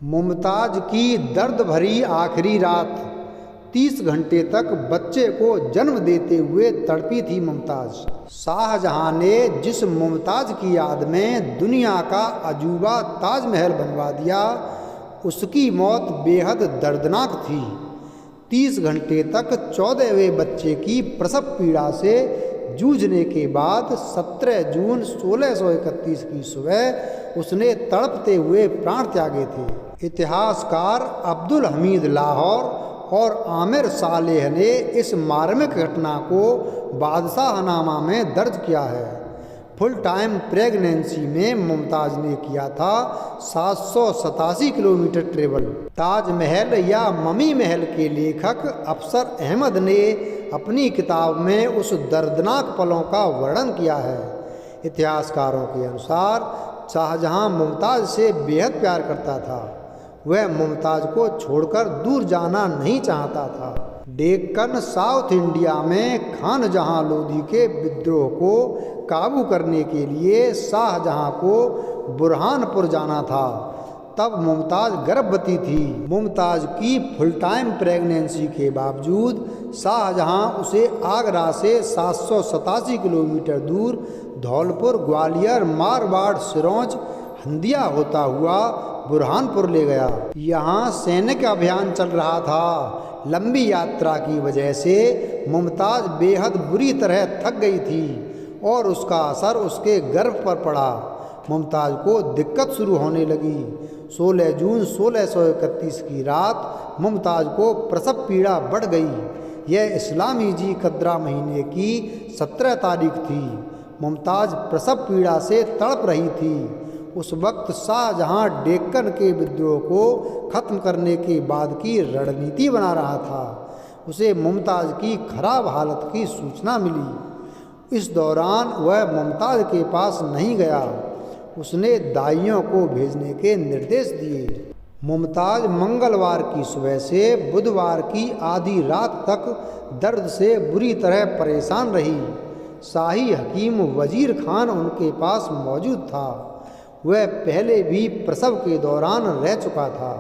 मुमताज की दर्द भरी आखिरी रात। 30 घंटे तक बच्चे को जन्म देते हुए तड़पी थी मुमताज। शाहजहां ने जिस मुमताज की याद में दुनिया का अजूबा ताजमहल बनवा दिया, उसकी मौत बेहद दर्दनाक थी। 30 घंटे तक 14वें बच्चे की प्रसव पीड़ा से जूझने के बाद 17 जून 1631 की सुबह उसने तड़पते हुए प्राण त्यागे थे। इतिहासकार अब्दुल हमीद लाहौर और आमिर सालेह ने इस मार्मिक घटना को बादशाहनामा में दर्ज किया है। फुल टाइम प्रेगनेंसी में मुमताज ने किया था 787 किलोमीटर ट्रेवल। ताजमहल या ममी महल के लेखक अफसर अहमद ने अपनी किताब में उस दर्दनाक पलों का वर्णन किया है। इतिहासकारों के अनुसार शाहजहां मुमताज से बेहद प्यार करता था। वह मुमताज को छोड़कर दूर जाना नहीं चाहता था। डेक्कन साउथ इंडिया में खान जहां लोधी के विद्रोह को काबू करने के लिए शाहजहां को बुरहानपुर जाना था। तब मुमताज गर्भवती थी। मुमताज की फुल टाइम प्रेगनेंसी के बावजूद शाहजहां उसे आगरा से 787 किलोमीटर दूर धौलपुर, ग्वालियर, मारवाड़, सिरोंज, हंदिया होता हुआ बुरहानपुर ले गया। यहाँ सैनिक अभियान चल रहा था। लंबी यात्रा की वजह से मुमताज बेहद बुरी तरह थक गई थी और उसका असर उसके गर्भ पर पड़ा। मुमताज को दिक्कत शुरू होने लगी। 16 जून 1631 की रात मुमताज को प्रसव पीड़ा बढ़ गई। यह इस्लामी जी कद्रा महीने की 17 तारीख थी। मुमताज प्रसव पीड़ा से तड़प रही थी। उस वक्त शाहजहां डेक्कन के विद्रोह को खत्म करने के बाद की रणनीति बना रहा था। उसे मुमताज की खराब हालत की सूचना मिली। इस दौरान वह मुमताज के पास नहीं गया। उसने दाइयों को भेजने के निर्देश दिए। मुमताज मंगलवार की सुबह से बुधवार की आधी रात तक दर्द से बुरी तरह परेशान रही। शाही हकीम वजीर खान उनके पास मौजूद था। वह पहले भी प्रसव के दौरान रह चुका था।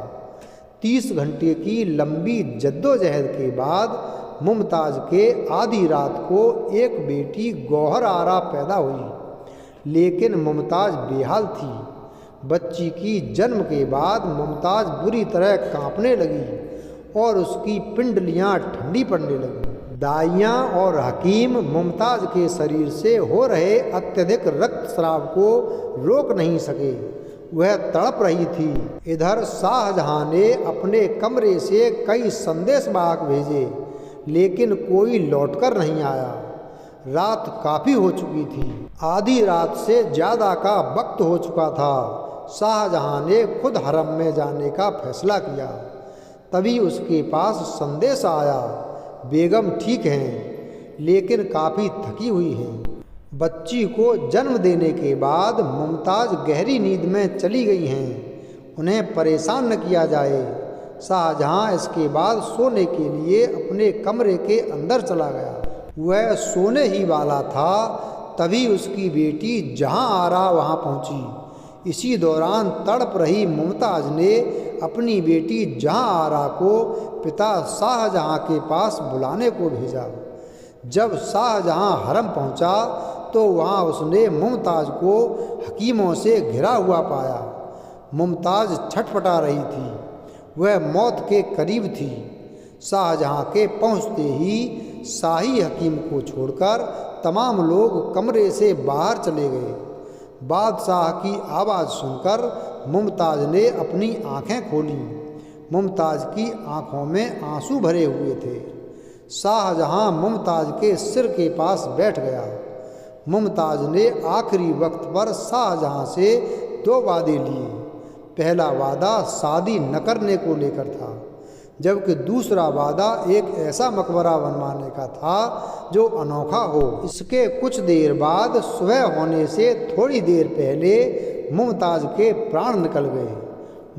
30 घंटे की लंबी जद्दोजहद के बाद मुमताज के आधी रात को एक बेटी गौहर आरा पैदा हुई, लेकिन मुमताज बेहाल थी। बच्ची की जन्म के बाद मुमताज बुरी तरह कांपने लगी और उसकी पिंडलियां ठंडी पड़ने लगीं। दाइयाँ और हकीम मुमताज के शरीर से हो रहे अत्यधिक रक्तस्राव को रोक नहीं सके। वह तड़प रही थी। इधर शाहजहां ने अपने कमरे से कई संदेश वाहक भेजे, लेकिन कोई लौटकर नहीं आया। रात काफ़ी हो चुकी थी। आधी रात से ज़्यादा का वक्त हो चुका था। शाहजहां ने खुद हरम में जाने का फैसला किया। तभी उसके पास संदेश आया, बेगम ठीक हैं, लेकिन काफ़ी थकी हुई हैं। बच्ची को जन्म देने के बाद मुमताज गहरी नींद में चली गई हैं। उन्हें परेशान न किया जाए। शाहजहां इसके बाद सोने के लिए अपने कमरे के अंदर चला गया। वह सोने ही वाला था, तभी उसकी बेटी जहां आरा वहां पहुंची। इसी दौरान तड़प रही मुमताज ने अपनी बेटी जहां आरा को पिता शाहजहां के पास बुलाने को भेजा। जब शाहजहां हरम पहुंचा तो वहां उसने मुमताज को हकीमों से घिरा हुआ पाया। मुमताज छटपटा रही थी। वह मौत के करीब थी। शाहजहां के पहुंचते ही शाही हकीम को छोड़कर तमाम लोग कमरे से बाहर चले गए। बादशाह की आवाज़ सुनकर मुमताज ने अपनी आंखें खोलीं। मुमताज की आंखों में आंसू भरे हुए थे। शाहजहां मुमताज के सिर के पास बैठ गया। मुमताज ने आखिरी वक्त पर शाहजहां से 2 वादे लिए। पहला वादा शादी न करने को लेकर था, जबकि दूसरा वादा एक ऐसा मकबरा बनवाने का था जो अनोखा हो। इसके कुछ देर बाद सुबह होने से थोड़ी देर पहले मुमताज के प्राण निकल गए।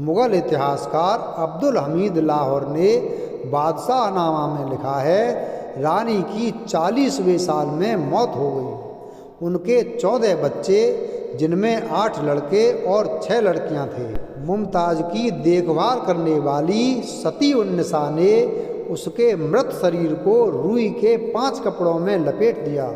मुग़ल इतिहासकार अब्दुल हमीद लाहौर ने बादशाहनामा में लिखा है, रानी की 40वें साल में मौत हो गई। उनके 14 बच्चे जिनमें 8 लड़के और 6 लड़कियां थे। मुमताज़ की देखभाल करने वाली सती उन्निसा ने उसके मृत शरीर को रुई के 5 कपड़ों में लपेट दिया।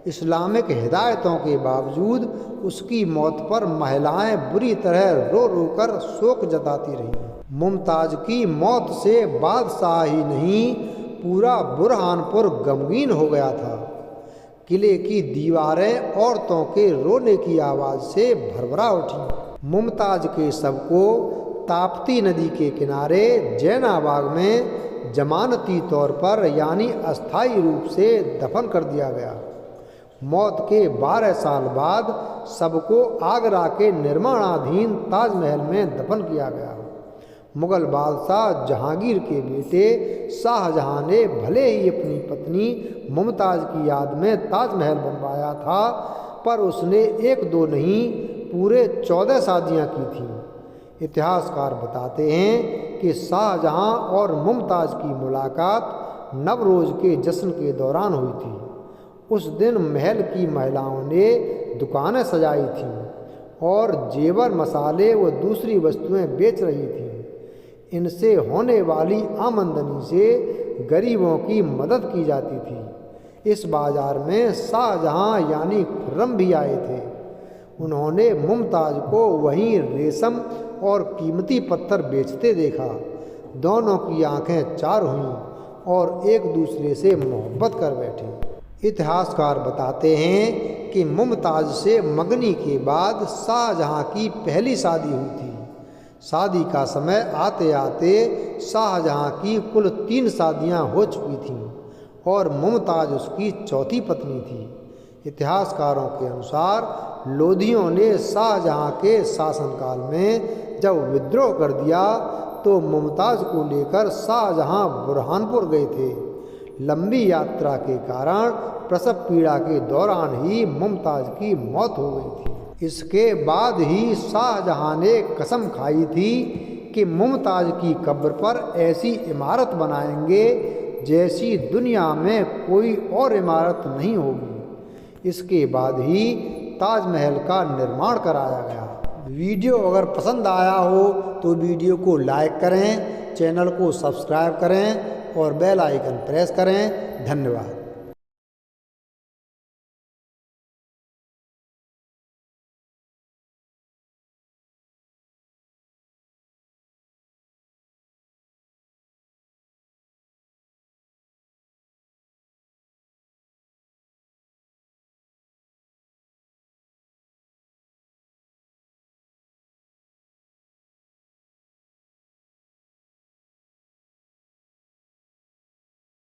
इस्लामिक हिदायतों के बावजूद उसकी मौत पर महिलाएं बुरी तरह रो रो कर शोक जताती रहीं। मुमताज़ की मौत से बादशाह ही नहीं, पूरा बुरहानपुर गमगीन हो गया था। किले की दीवारें औरतों के रोने की आवाज़ से भरभरा उठी। मुमताज़ के शव को ताप्ती नदी के किनारे जैनाबाग में जमानती तौर पर यानी अस्थायी रूप से दफन कर दिया गया। मौत के 12 साल बाद सबको आगरा के निर्माणाधीन ताजमहल में दफन किया गया। मुगल बादशाह जहांगीर के बेटे शाहजहां ने भले ही अपनी पत्नी मुमताज़ की याद में ताजमहल बनवाया था, पर उसने 1-2 नहीं पूरे 14 शादियां की थीं। इतिहासकार बताते हैं कि शाहजहां और मुमताज़ की मुलाकात नवरोज़ के जश्न के दौरान हुई थी। उस दिन महल की महिलाओं ने दुकानें सजाई थीं और जेवर, मसाले व दूसरी वस्तुएं बेच रही थीं। इनसे होने वाली आमदनी से गरीबों की मदद की जाती थी। इस बाजार में शाहजहां यानी खुर्रम भी आए थे। उन्होंने मुमताज़ को वहीं रेशम और कीमती पत्थर बेचते देखा। दोनों की आंखें चार हुईं और एक दूसरे से मोहब्बत कर बैठी। इतिहासकार बताते हैं कि मुमताज़ से मंगनी के बाद शाहजहां की पहली शादी हुई थी। शादी का समय आते आते शाहजहां की कुल 3 शादियां हो चुकी थीं और मुमताज़ उसकी चौथी पत्नी थी। इतिहासकारों के अनुसार लोधियों ने शाहजहां के शासनकाल में जब विद्रोह कर दिया तो मुमताज़ को लेकर शाहजहां बुरहानपुर गए थे। लंबी यात्रा के कारण प्रसव पीड़ा के दौरान ही मुमताज़ की मौत हो गई थी। इसके बाद ही शाहजहां ने कसम खाई थी कि मुमताज़ की कब्र पर ऐसी इमारत बनाएंगे जैसी दुनिया में कोई और इमारत नहीं होगी। इसके बाद ही ताजमहल का निर्माण कराया गया। वीडियो अगर पसंद आया हो तो वीडियो को लाइक करें, चैनल को सब्सक्राइब करें और बेल आइकन प्रेस करें। धन्यवाद।